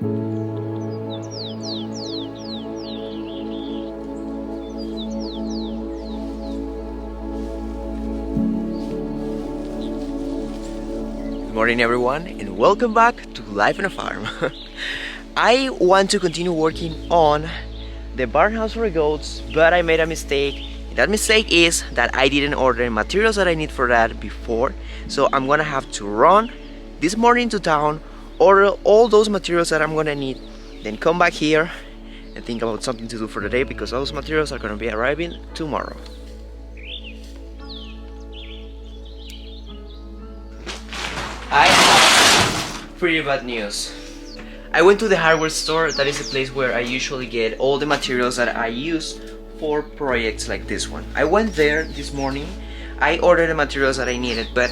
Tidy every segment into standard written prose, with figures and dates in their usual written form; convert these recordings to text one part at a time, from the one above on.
Good morning everyone and welcome back to Life on a Farm. I want to continue working on the barn house for the goats, but I made a mistake. That mistake is that I didn't order materials that I need for that before. So I'm gonna have to run this morning to town, order all those materials that I'm gonna need, then come back here and think about something to do for the day because those materials are gonna be arriving tomorrow. I have pretty bad news. I went to the hardware store. That is the place where I usually get all the materials that I use for projects like this one. I went there this morning. I ordered the materials that I needed, but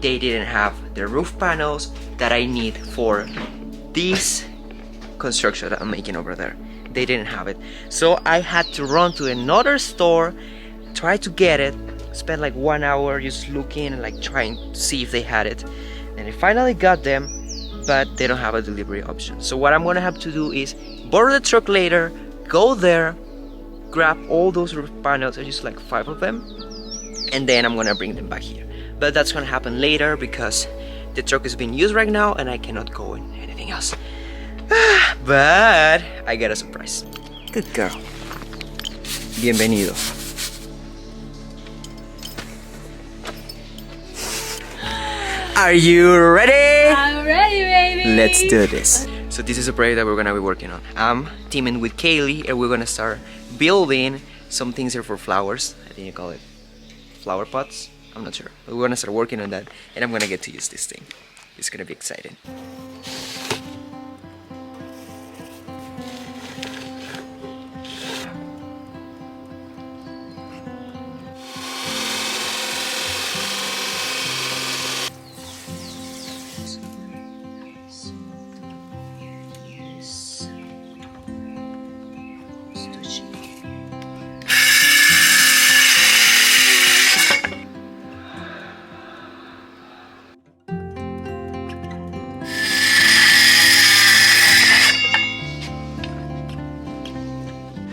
they didn't have the roof panels that I need for this construction that I'm making over there. They didn't have it. So I had to run to another store, try to get it, spend like 1 hour just looking and like trying to see if they had it. And I finally got them, but they don't have a delivery option. So what I'm gonna have to do is borrow the truck later, go there, grab all those roof panels, I just like 5 of them, and then I'm gonna bring them back here. But that's gonna happen later because the truck is being used right now and I cannot go in anything else. But I got a surprise. Good girl. Bienvenido. Are you ready? I'm ready, baby! Let's do this. So this is a project that we're gonna be working on. I'm teaming with Kaylee and we're gonna start building some things here for flowers. I think you call it flower pots. I'm not sure. But we're gonna start working on that and I'm gonna get to use this thing. It's gonna be exciting.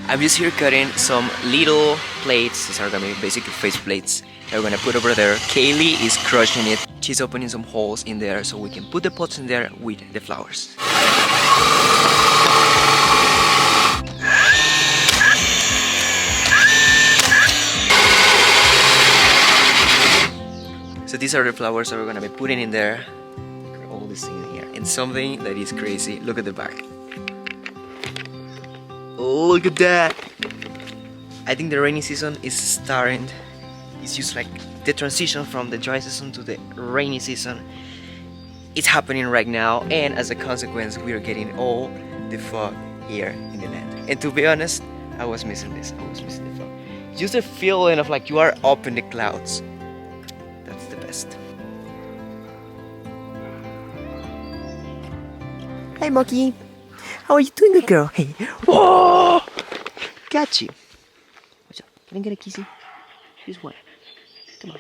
I'm just here cutting some little plates. These are gonna be basically face plates that we're gonna put over there. Kaylee is crushing it. She's opening some holes in there so we can put the pots in there with the flowers. So these are the flowers that we're gonna be putting in there. All this thing in here. And something that is crazy. Look at the back. Look at that! I think the rainy season is starting. It's just like the transition from the dry season to the rainy season. It's happening right now, and as a consequence, we are getting all the fog here in the land. And to be honest, I was missing this. I was missing the fog. Just a feeling of like you are up in the clouds. That's the best. Hi, Monkey. How are you doing, good girl? Hey. Whoa! Got you. What's up? Can I get a kissy? Here's one. Come on.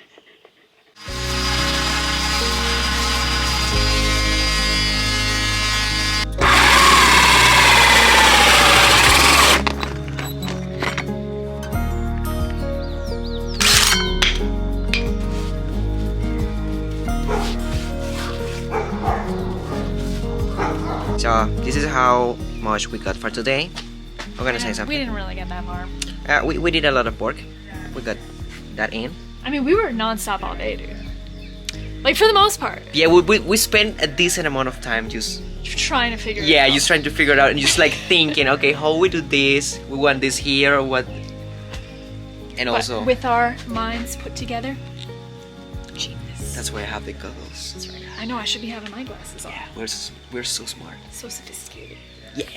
So this is how much we got for today. I'm gonna say something. We didn't really get that far. We did a lot of work. We got that in. I mean, we were non-stop all day, dude. Like, for the most part. Yeah, we spent a decent amount of time just Trying to figure it out. yeah, just trying to figure it out and just like thinking, okay, how we do this? We want this here or what? And But also with our minds put together. Genius. that's why I have the goggles. That's right. I know I should be having my glasses on. Yeah, we're so smart. So sophisticated. Yeah.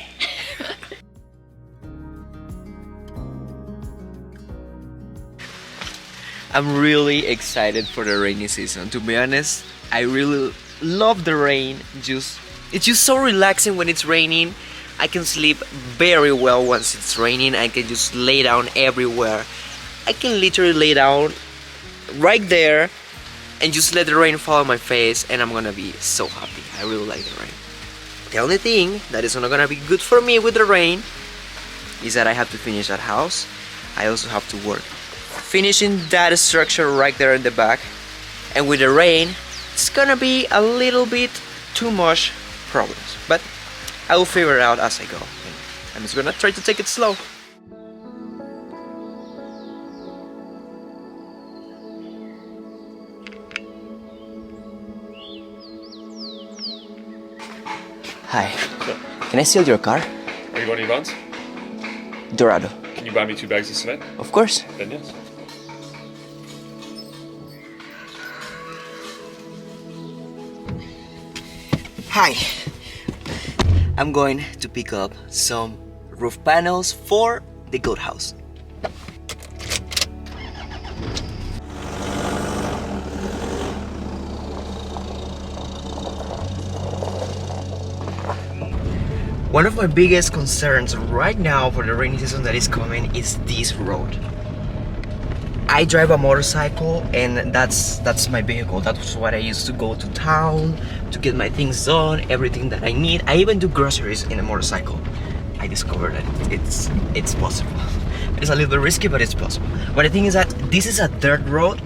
I'm really excited for the rainy season. To be honest, I really love the rain. It's just so relaxing when it's raining. I can sleep very well once it's raining. I can just lay down everywhere. I can literally lay down right there and just let the rain fall on my face and I'm gonna be so happy. I really like the rain. The only thing that is not gonna be good for me with the rain is that I have to finish that house. I also have to work finishing that structure right there in the back, and with the rain it's gonna be a little bit too much problems, but I will figure it out as I go. I'm just gonna try to take it slow. Hi, can I steal your car? Are you one of your vans? Dorado. Can you buy me 2 bags of cement? Of course. Then yes. Hi, I'm going to pick up some roof panels for the goat house. One of my biggest concerns right now for the rainy season that is coming is this road. I drive a motorcycle and that's my vehicle. That's what I use to go to town, to get my things done, everything that I need. I even do groceries in a motorcycle. I discovered that it's possible. It's a little bit risky, but it's possible. But the thing is that this is a dirt road,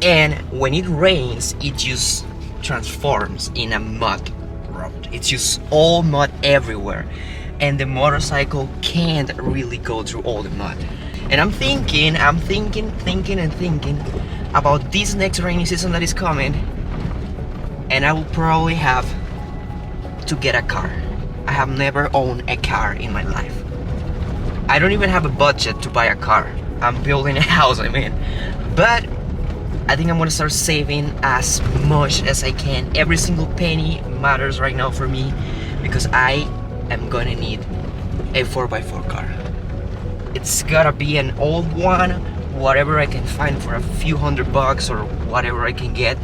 and when it rains, it just transforms in a mud road. It's just all mud everywhere, and the motorcycle can't really go through all the mud. And I'm thinking about this next rainy season that is coming, and I will probably have to get a car. I have never owned a car in my life. I don't even have a budget to buy a car. I'm building a house, I mean. But I think I'm gonna start saving as much as I can. Every single penny matters right now for me, because I am gonna need a 4x4 car. It's gotta be an old one, whatever I can find for a few $100 or whatever I can get.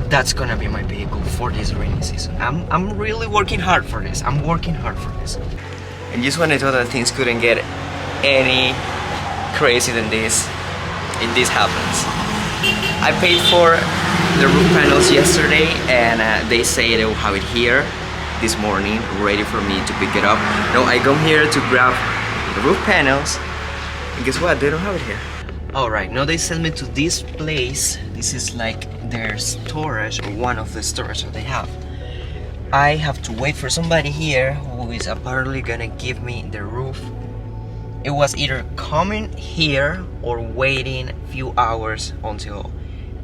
That's gonna be my vehicle for this rainy season. I'm really working hard for this. I'm working hard for this. And just when I thought that things couldn't get any crazy than this, this happens. I paid for the roof panels yesterday, and they say they will have it here this morning, ready for me to pick it up. No, I come here to grab the roof panels, and guess what? They don't have it here. Alright, now they sent me to this place. This is like their storage, or one of the storage that they have. I have to wait for somebody here who is apparently gonna give me the roof. It was either coming here or waiting a few hours until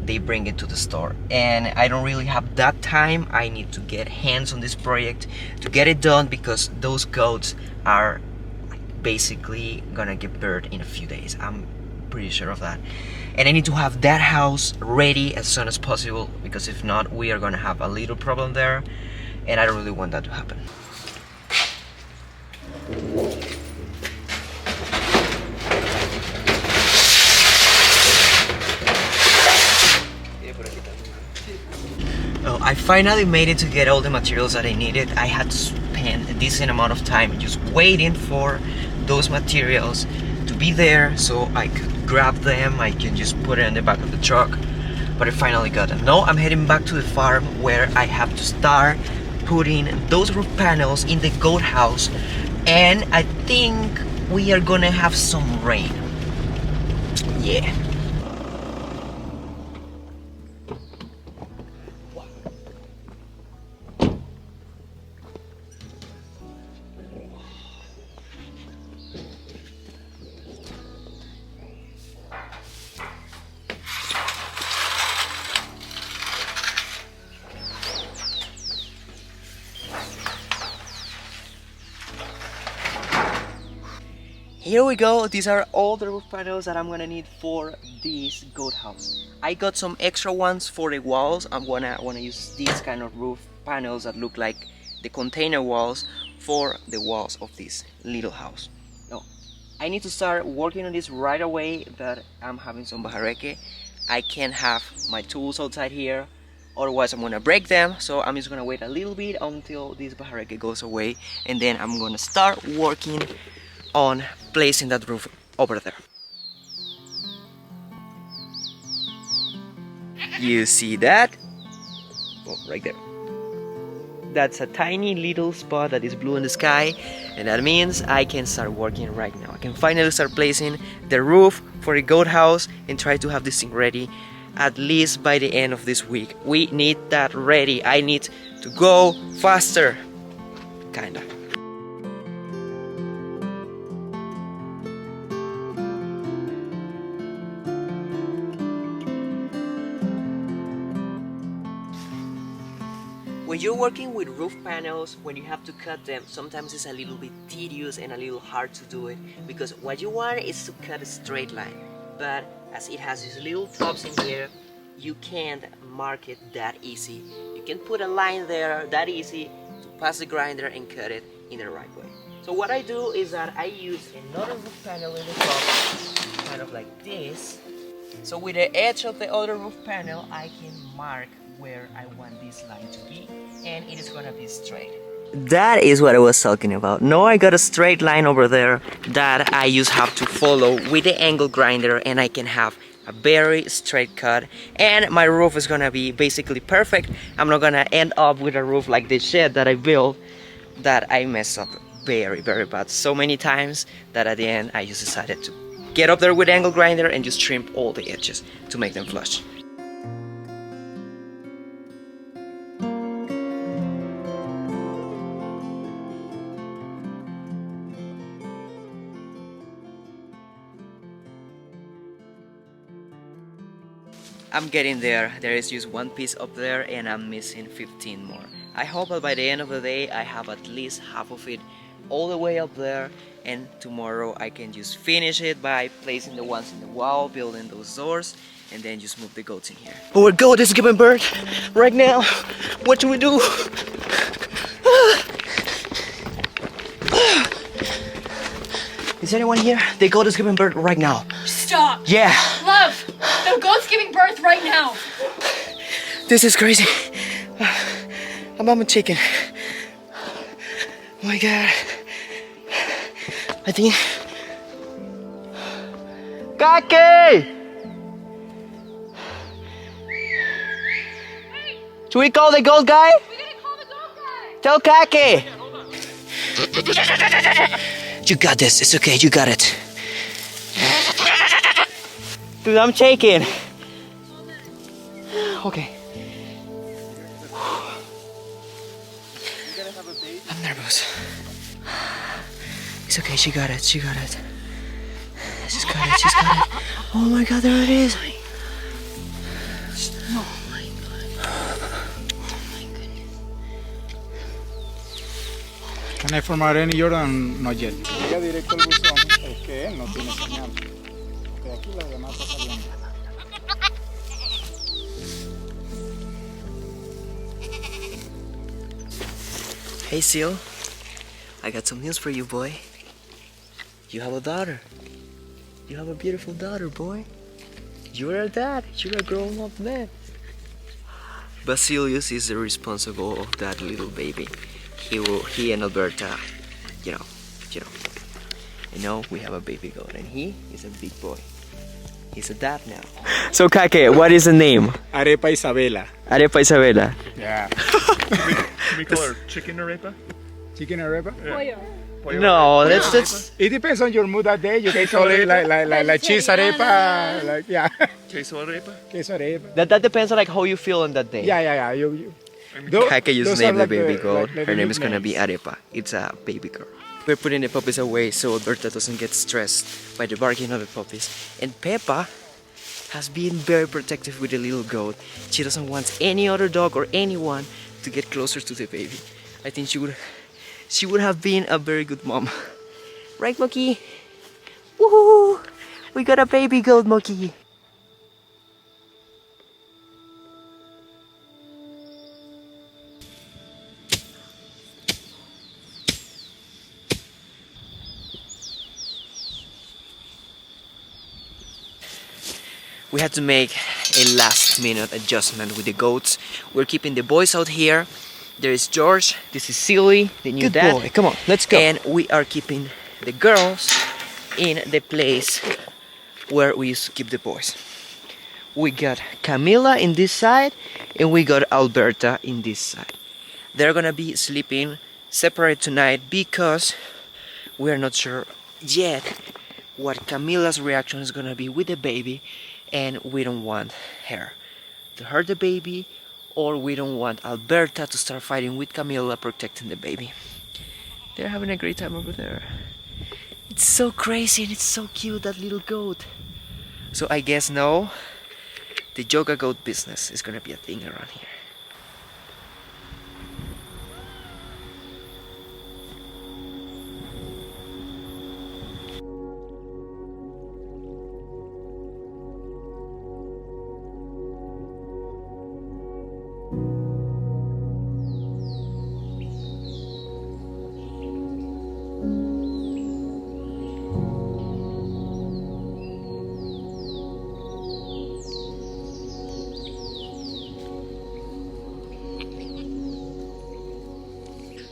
they bring it to the store, and I don't really have that time. I need to get hands on this project to get it done, because those goats are basically gonna get bird in a few days. I'm pretty sure of that, and I need to have that house ready as soon as possible, because if not, we are gonna have a little problem there, and I don't really want that to happen. Oh, I finally made it to get all the materials that I needed. I had to spend a decent amount of time just waiting for those materials to be there so I could grab them. I can just put it in the back of the truck, but I finally got them. Now I'm heading back to the farm, where I have to start putting those roof panels in the goat house, and I think we are gonna have some rain. Yeah. Here we go. These are all the roof panels that I'm gonna need for this goat house. I got some extra ones for the walls. I'm gonna use these kind of roof panels that look like the container walls for the walls of this little house. Now, I need to start working on this right away, that I'm having some bajareke. I can't have my tools outside here, otherwise I'm gonna break them. So I'm just gonna wait a little bit until this bajareke goes away, and then I'm gonna start working on placing that roof over there. You see that? Oh, right there. That's a tiny little spot that is blue in the sky, and that means I can start working right now. I can finally start placing the roof for the goat house and try to have this thing ready at least by the end of this week. We need that ready. I need to go faster, kinda. When you're working with roof panels, when you have to cut them, sometimes it's a little bit tedious and a little hard to do it, because what you want is to cut a straight line. But as it has these little tops in here, you can't mark it that easy. You can put a line there that easy to pass the grinder and cut it in the right way. So what I do is that I use another roof panel in the top, kind of like this. So with the edge of the other roof panel, I can mark where I want this line to be, and it is gonna be straight. That is what I was talking about. Now I got a straight line over there that I just have to follow with the angle grinder, and I can have a very straight cut, and my roof is gonna be basically perfect. I'm not gonna end up with a roof like this shed that I built that I messed up very bad so many times that at the end I just decided to get up there with the angle grinder and just trim all the edges to make them flush. I'm getting there. There is just one piece up there and I'm missing 15 more. I hope that by the end of the day I have at least half of it all the way up there, and tomorrow I can just finish it by placing the ones in the wall, building those doors, and then just move the goats in here. Our goat is giving birth right now. What do we do? Is anyone here? The goat is giving birth right now. Stop! Yeah! Love! The goat's giving birth right now! This is crazy. A mama chicken. Oh my god. I think... Kaki! Should we call the goat guy? We're gonna call the goat guy! Tell Kaki! You got this, it's okay, you got it. Dude, I'm shaking. Okay. I'm nervous. It's okay, she got it, she got it. She's got it, she's got it. Oh my god, there it is. Oh my god. Oh my goodness. Can I format any Jordan? Not yet. Ya directo al buzón es que él no tiene señal. De aquí la demás está saliendo. Hey Seal, I got some news for you, boy. You have a daughter. You have a beautiful daughter, boy. You're a dad. You're a grown-up man. Basilius is the responsible of that little baby. He and Alberta, you know, we have a baby goat, and he is a big boy. He's a dad now. So Kake, what is the name? Arepa Isabela. Arepa Isabela. Yeah. Can we call her chicken arepa? Chicken arepa? Yeah. No, that's It depends on your mood that day. You can call it like cheese arepa, like yeah. Queso arepa? Queso arepa. that depends on like how you feel on that day. Yeah. You. Kake just Those named are the baby goat. like Her name the is gonna be nicknames. Arepa. It's a baby girl. We're putting the puppies away so Alberta doesn't get stressed by the barking of the puppies. And Peppa has been very protective with the little goat. She doesn't want any other dog or anyone to get closer to the baby. I think she would have been a very good mom. Right, Moki? Woohoo! We got a baby goat, Moki. We had to make a last minute adjustment with the goats. We're keeping the boys out here. There is George, this is Silly, the new Good dad. boy, come on, let's go. And we are keeping the girls in the place where we used to keep the boys. We got Camila in this side and we got Alberta in this side. They're gonna be sleeping separate tonight because we're not sure yet what Camila's reaction is gonna be with the baby, and we don't want her to hurt the baby, or we don't want Alberta to start fighting with Camila protecting the baby. They're having a great time over there. It's so crazy and it's so cute, that little goat. So I guess now the yoga goat business is gonna be a thing around here.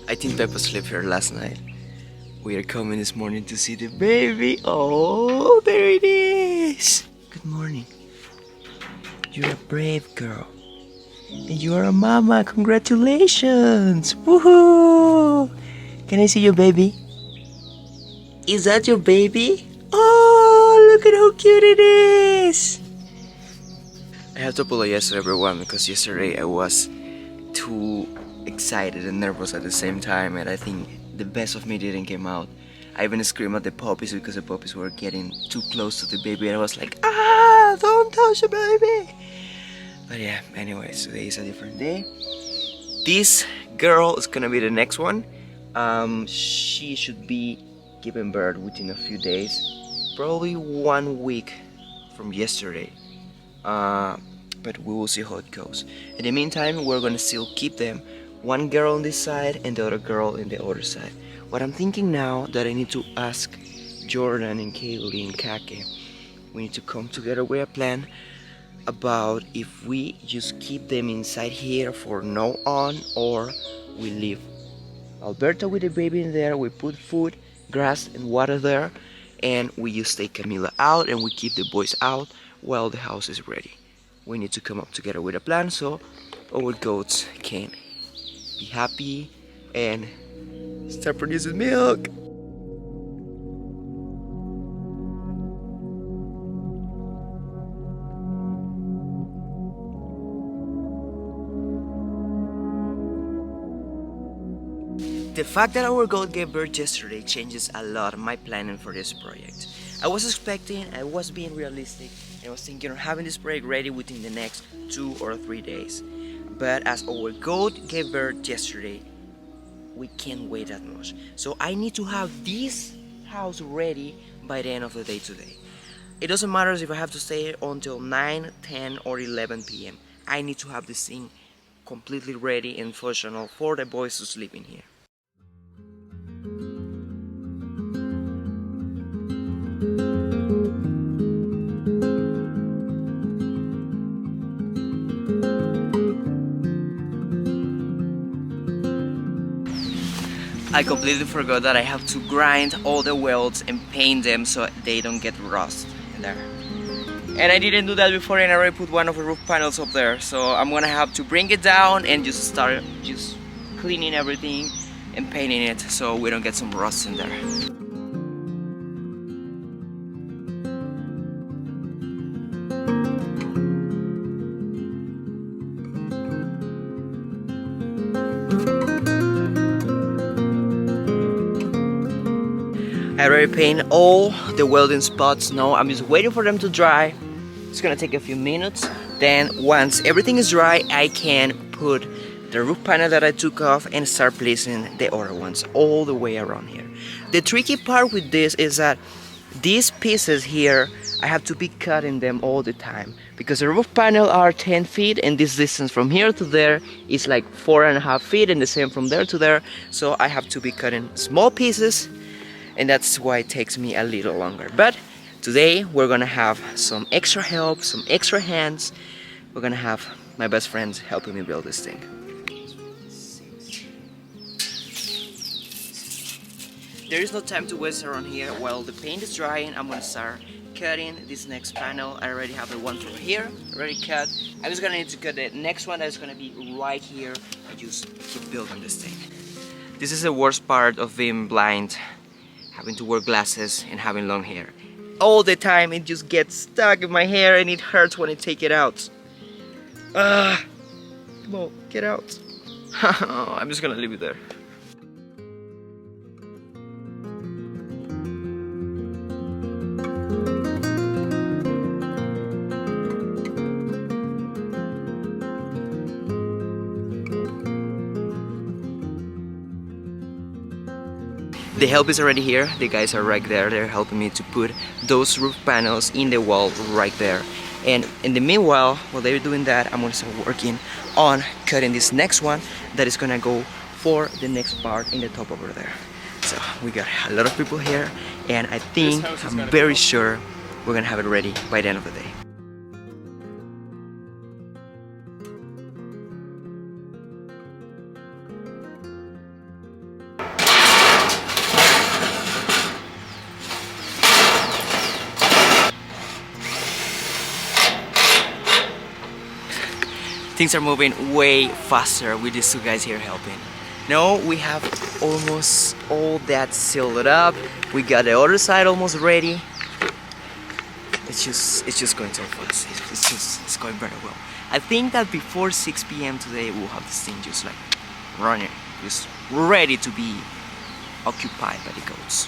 I think Peppa slept here last night. We are coming this morning to see the baby. Oh, there it is. Good morning. You're a brave girl. And you are a mama. Congratulations. Woohoo. Can I see your baby? Is that your baby? Oh, look at how cute it is. I have to apologize to everyone because yesterday I was too excited and nervous at the same time, and I think the best of me didn't come out. I even screamed at the puppies because the puppies were getting too close to the baby, and I was like, ah, don't touch the baby. But yeah, anyways, today is a different day. This girl is gonna be the next one. She should be giving birth within a few days, probably 1 week from yesterday. But we will see how it goes. In the meantime, we're gonna still keep them, one girl on this side and the other girl on the other side. What I'm thinking now, that I need to ask Jordan and Kaylee and Kake, we need to come together with a plan about if we just keep them inside here for now on, or we leave Alberta with the baby in there, we put food, grass and water there, and we just take Camila out and we keep the boys out while the house is ready. We need to come up together with a plan so our goats can be happy and start producing milk. The fact that our goat gave birth yesterday changes a lot my planning for this project. I was being realistic, and I was thinking of having this project ready within the next 2 or 3 days. But as our goat gave birth yesterday, we can't wait that much. So I need to have this house ready by the end of the day today. It doesn't matter if I have to stay until 9, 10 or 11 p.m. I need to have this thing completely ready and functional for the boys to sleep in here. I completely forgot that I have to grind all the welds and paint them so they don't get rust in there. And I didn't do that before, and I already put one of the roof panels up there. So I'm gonna have to bring it down and just start cleaning everything and painting it so we don't get some rust in there. I already painted all the welding spots. Now I'm just waiting for them to dry. It's gonna take a few minutes. Then once everything is dry, I can put the roof panel that I took off and start placing the other ones all the way around here. The tricky part with this is that these pieces here, I have to be cutting them all the time because the roof panel are 10 feet and this distance from here to there is like 4.5 feet, and the same from there to there. So I have to be cutting small pieces, and that's why it takes me a little longer. But today we're gonna have some extra help, some extra hands. We're gonna have my best friends helping me build this thing. There is no time to waste around here. While the paint is drying, I'm gonna start cutting this next panel. I already have the one over here already cut. I'm just gonna need to cut the next one that's gonna be right here and just keep building this thing. This is the worst part of being blind, having to wear glasses and having long hair. All the time it just gets stuck in my hair and it hurts when I take it out. Come on, get out. I'm just gonna leave it there. The help is already here. The guys are right there. They're helping me to put those roof panels in the wall right there. And in the meanwhile, while they're doing that, I'm gonna start working on cutting this next one that is gonna go for the next part in the top over there. So we got a lot of people here, and I think, I'm very sure we're gonna have it ready by the end of the day. Things are moving way faster with these two guys here helping. Now we have almost all that sealed up. We got the other side almost ready. It's just going so fast. It's going very well. I think that before 6 p.m. today we'll have this thing just like running, just ready to be occupied by the goats.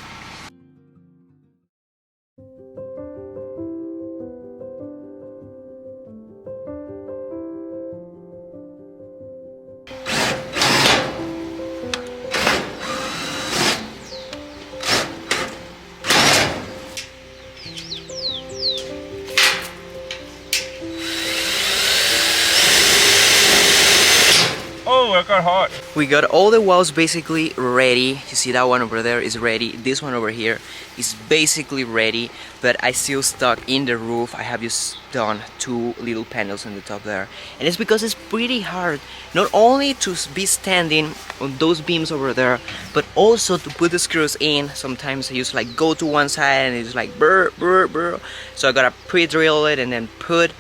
Oh, it got hot. We got all the walls basically ready. You see that one over there is ready. This one over here is basically ready, but I still stuck in the roof. I have just done 2 little panels on the top there. And it's because it's pretty hard not only to be standing on those beams over there, but also to put the screws in. Sometimes I just like go to one side and it's like brr, brr, brr. So I gotta pre-drill it and then put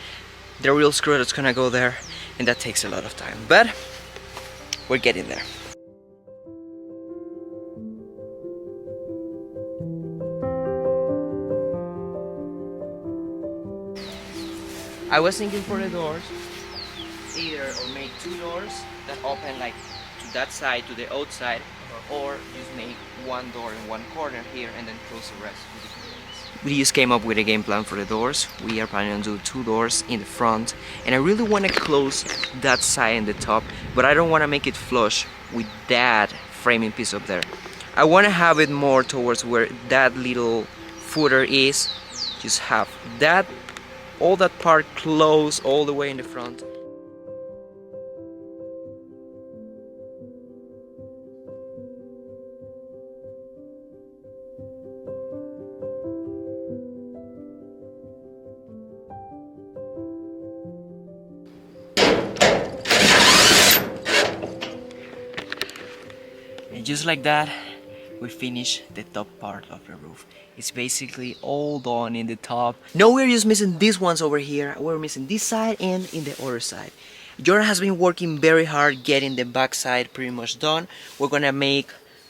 the real screw that's gonna go there. And that takes a lot of time, but we're getting there. I was thinking for the doors, either or make 2 doors that open like to that side, to the outside, or just make 1 door in one corner here and then close the rest with the curtains. We just came up with a game plan for the doors. We are planning on doing 2 doors in the front, and I really want to close that side and the top, but I don't want to make it flush with that framing piece up there. I want to have it more towards where that little footer is. Just have that, all that part closed all the way in the front. And just like that, we finish the top part of the roof. It's basically all done in the top. Now we're just missing these ones over here. We're missing this side and in the other side. Jordan has been working very hard getting the back side pretty much done. We're gonna make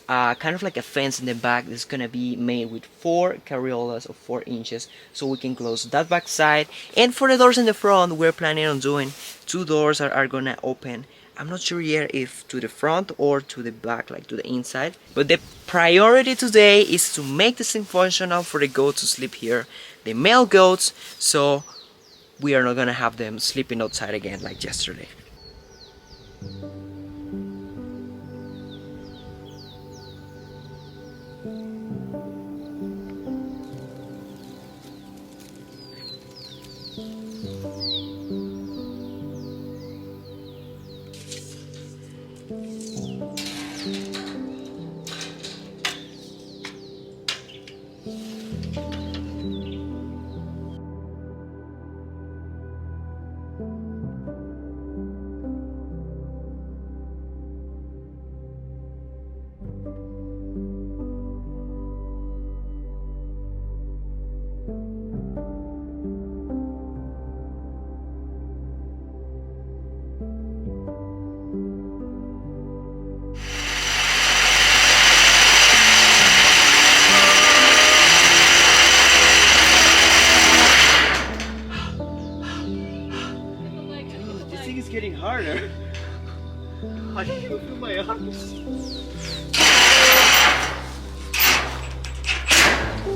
kind of like a fence in the back that's gonna be made with 4 carriolas of 4 inches, so we can close that back side. And for the doors in the front, we're planning on doing 2 doors that are gonna open. I'm not sure yet if to the front or to the back, like to the inside. But the priority today is to make this thing functional for the goats to sleep here, the male goats, so we are not gonna have them sleeping outside again like yesterday.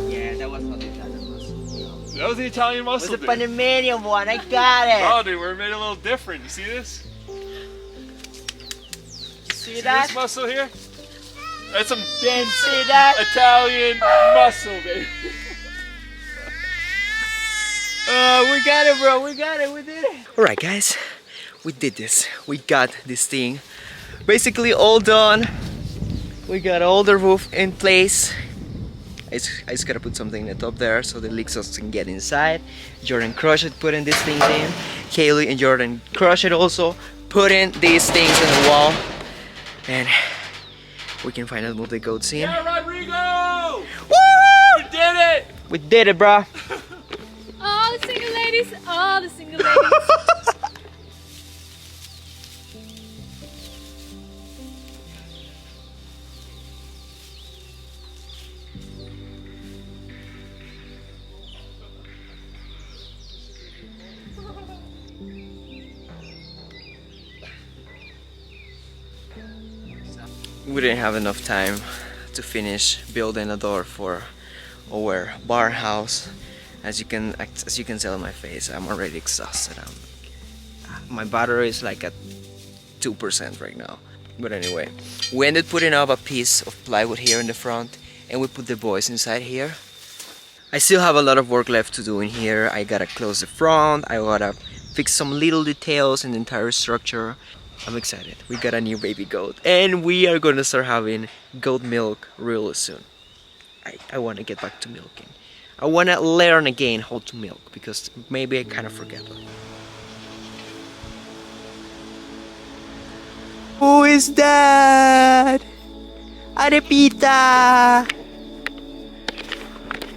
Yeah, that was not the Italian muscle. That was the Italian It was muscle, the dude. Panamanian one. I got it. Oh, dude, we're made a little different. You see this? See See that? this muscle here? That's some Didn't see that? Italian muscle, baby. We got it, bro. We got it. We did it. All right, guys. We did this. We got this thing basically all done. We got all the roof in place. I just gotta put something in the top there so the leaks doesn't get inside. Jordan crushed it, putting these things in. Kaylee and Jordan crushed it also, putting these things in the wall. And we can finally move the goats in. Yeah, Rodrigo! Woo! We did it! We did it, bro. All the single ladies, all the single ladies. We didn't have enough time to finish building a door for our barn house. As you can tell in my face, I'm already exhausted. My battery is like at 2% right now. But anyway, we ended putting up a piece of plywood here in the front, and we put the boys inside here. I still have a lot of work left to do in here. I gotta close the front, I gotta fix some little details in the entire structure. I'm excited. We got a new baby goat, and we are gonna start having goat milk real soon. I wanna get back to milking. I wanna learn again how to milk, because maybe I kind of forget. Who is that? Arepita!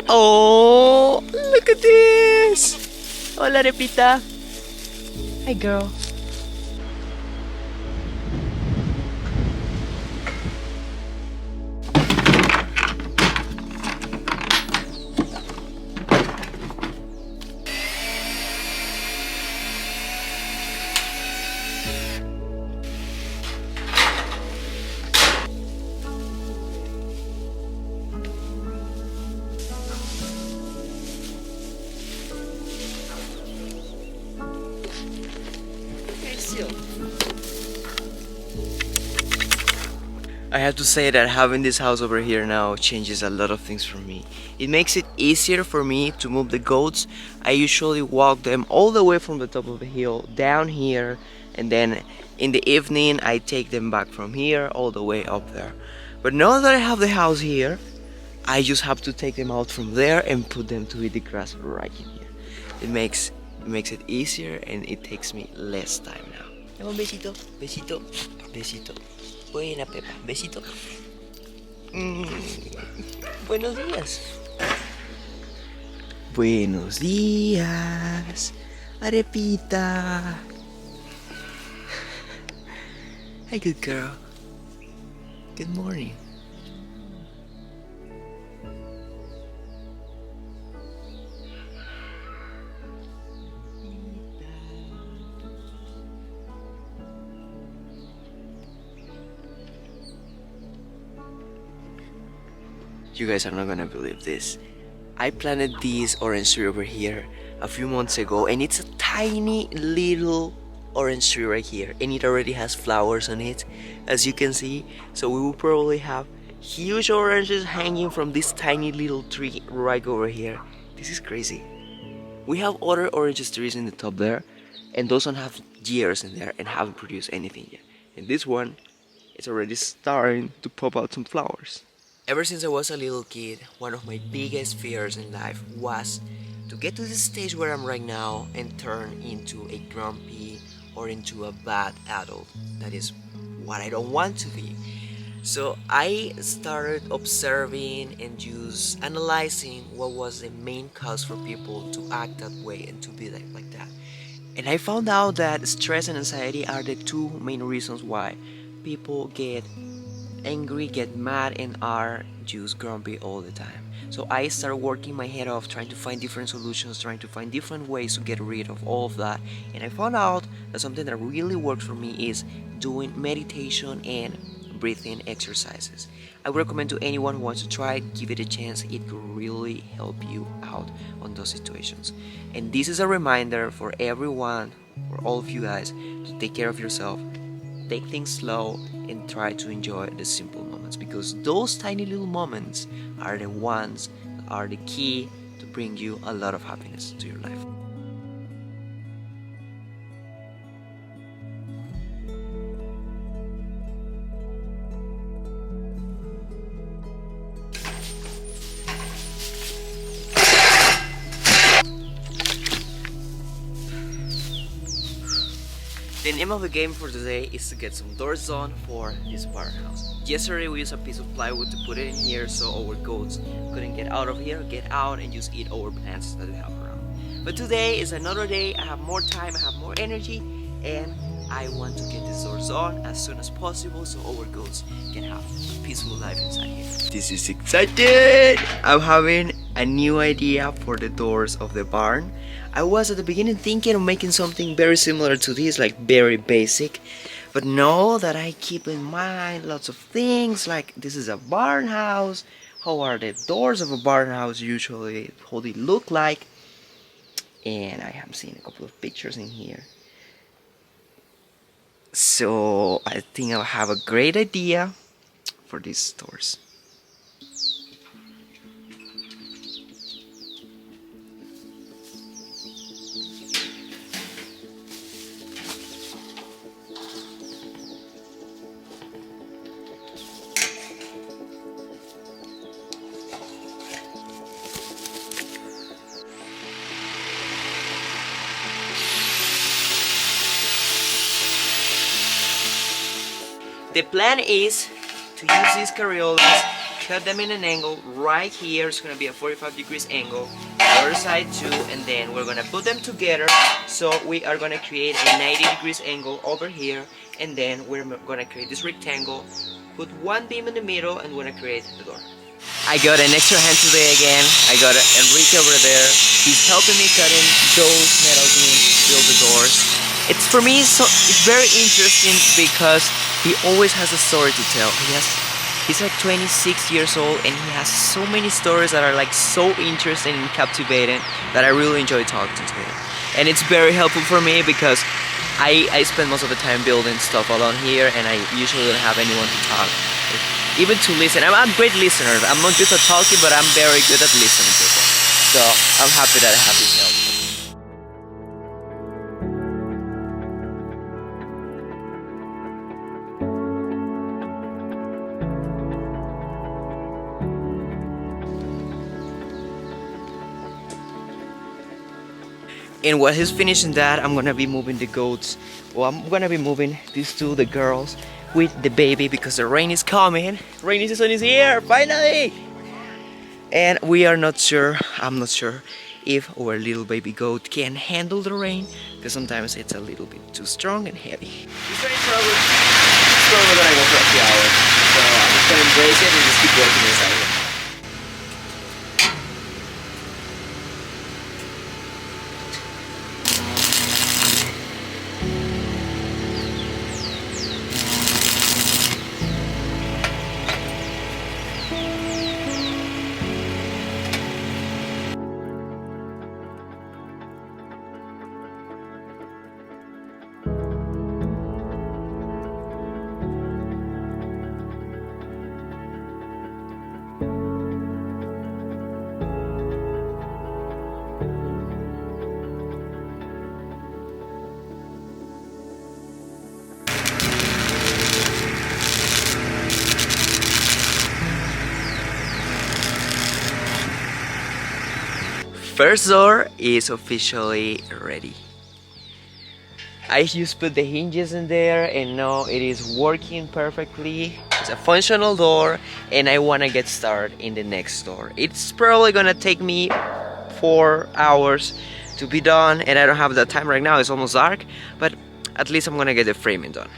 Oh, look at this! Hola, Arepita. Hi, girl. I have to say that having this house over here now changes a lot of things for me. It makes it easier for me to move the goats. I usually walk them all the way from the top of the hill down here, and then in the evening I take them back from here all the way up there. But now that I have the house here, I just have to take them out from there and put them to eat the grass right in here. It makes it easier, and it takes me less time now. Un besito, besito, besito. Buena Pepa, besito. Buenos días. Buenos días, Arepita. Hi, good girl. Good morning. You guys are not gonna believe this. I planted this orange tree over here a few months ago, and it's a tiny little orange tree right here, and it already has flowers on it, as you can see. So we will probably have huge oranges hanging from this tiny little tree right over here. This is crazy. We have other orange trees in the top there, and those don't have years in there and haven't produced anything yet. And this one is already starting to pop out some flowers. Ever since I was a little kid, one of my biggest fears in life was to get to the stage where I'm right now and turn into a grumpy or into a bad adult. That is what I don't want to be. So I started observing and just analyzing what was the main cause for people to act that way and to be like that. And I found out that stress and anxiety are the two main reasons why people get angry, get mad, and are just grumpy all the time. So I started working my head off, trying to find different solutions, trying to find different ways to get rid of all of that. And I found out that something that really works for me is doing meditation and breathing exercises. I would recommend to anyone who wants to try it, give it a chance. It could really help you out on those situations. And this is a reminder for everyone, for all of you guys, to take care of yourself, take things slow, and try to enjoy the simple moments, because those tiny little moments are the ones that are the key to bring you a lot of happiness to your life. The name of the game for today is to get some doors done for this barn house. Yesterday we used a piece of plywood to put it in here so our goats couldn't get out of here, get out and just eat our plants that we have around. But today is another day, I have more time, I have more energy, and I want to get these doors on as soon as possible so our goats can have a peaceful life inside here. This is exciting! I'm having a new idea for the doors of the barn. I was at the beginning thinking of making something very similar to this, like very basic. But now that I keep in mind lots of things, like this is a barn house, how are the doors of a barn house usually, how they look like. And I have seen a couple of pictures in here. So I think I'll have a great idea for these doors. The plan is to use these carriolas, cut them in an angle right here. It's gonna be a 45 degrees angle, the other side too, and then we're gonna put them together. So we are gonna create a 90 degrees angle over here, and then we're gonna create this rectangle, put one beam in the middle, and we're gonna create the door. I got an extra hand today again. I got Enrique over there. He's helping me cutting those metal beams to build the doors. It's for me, so it's very interesting because he always has a story to tell. He's like 26 years old and he has so many stories that are like so interesting and captivating that I really enjoy talking to him. And it's very helpful for me because I spend most of the time building stuff alone here, and I usually don't have anyone to talk, even to listen. I'm a great listener. I'm not good at talking, but I'm very good at listening to people. So I'm happy that I have his help. And while he's finishing that, I'm gonna be moving the goats. Well, I'm gonna be moving these two, the girls, with the baby because the rain is coming. Rainy season is here, finally! And we are not sure, I'm not sure if our little baby goat can handle the rain, because sometimes it's a little bit too strong and heavy. This rain probably gonna go for a few hours, so I'm just gonna embrace it and just keep working inside it. First door is officially ready. I just put the hinges in there and now it is working perfectly. It's a functional door and I want to get started in the next door. It's probably gonna take me 4 hours to be done and I don't have that time right now, it's almost dark, but at least I'm gonna get the framing done.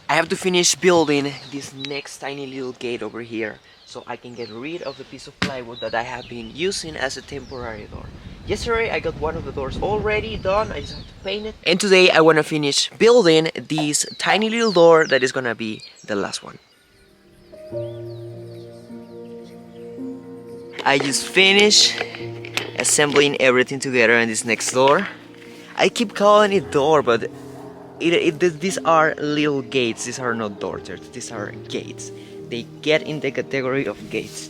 I have to finish building this next tiny little gate over here so I can get rid of the piece of plywood that I have been using as a temporary door. Yesterday I got one of the doors already done, I just have to paint it. And today I want to finish building this tiny little door that is gonna be the last one. I just finished assembling everything together in this next door. I keep calling it door, but these are little gates. These are not doors, these are gates. They get in the category of gates.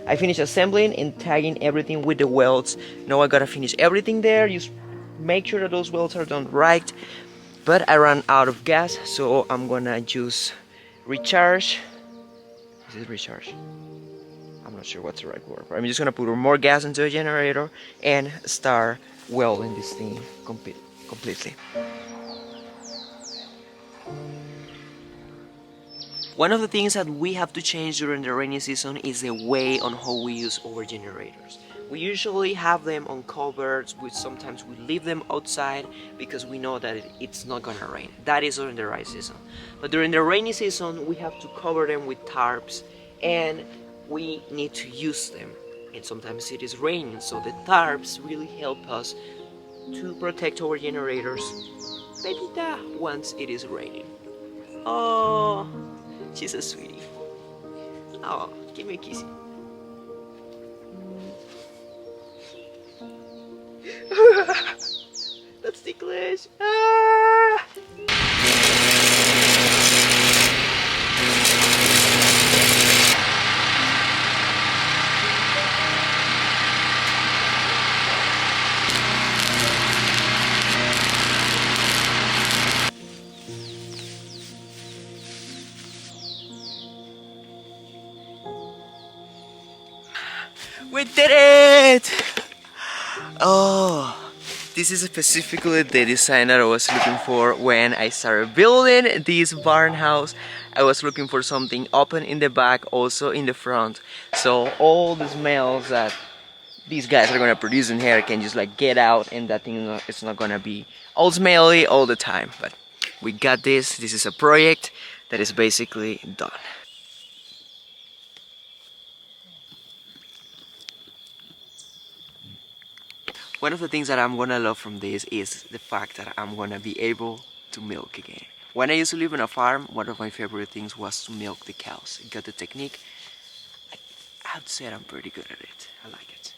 I finished assembling and tagging everything with the welds. Now I gotta finish everything there, just make sure that those welds are done right. But I ran out of gas, so I'm gonna just recharge. Is it recharge? I'm not sure what's the right word, but I'm just gonna put more gas into a generator and start welding this thing completely. One of the things that we have to change during the rainy season is the way on how we use our generators. We usually have them on cupboards, sometimes we leave them outside because we know that it's not gonna rain. That is during the dry season. But during the rainy season, we have to cover them with tarps and we need to use them. And sometimes it is raining, so the tarps really help us to protect our generators, Pepita, once it is raining. Oh, she's a sweetie. Oh, give me a kissy. That's ticklish. Ah! We did it! Oh, this is specifically the design that I was looking for when I started building this barn house. I was looking for something open in the back, also in the front, so all the smells that these guys are gonna produce in here can just like get out, and that thing it's not gonna be all smelly all the time. But we got this. This is a project that is basically done. One of the things that I'm gonna love from this is the fact that I'm gonna be able to milk again. When I used to live on a farm, one of my favorite things was to milk the cows. I got the technique. I have to say I'm pretty good at it. I like it.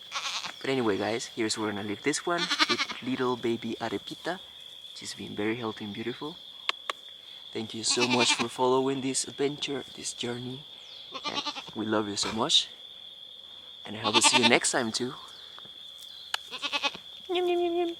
But anyway guys, here's where we're gonna leave this one with little baby Arepita. She's been very healthy and beautiful. Thank you so much for following this adventure, this journey. And we love you so much. And I hope to see you next time too. Yum, yum, yum, yum.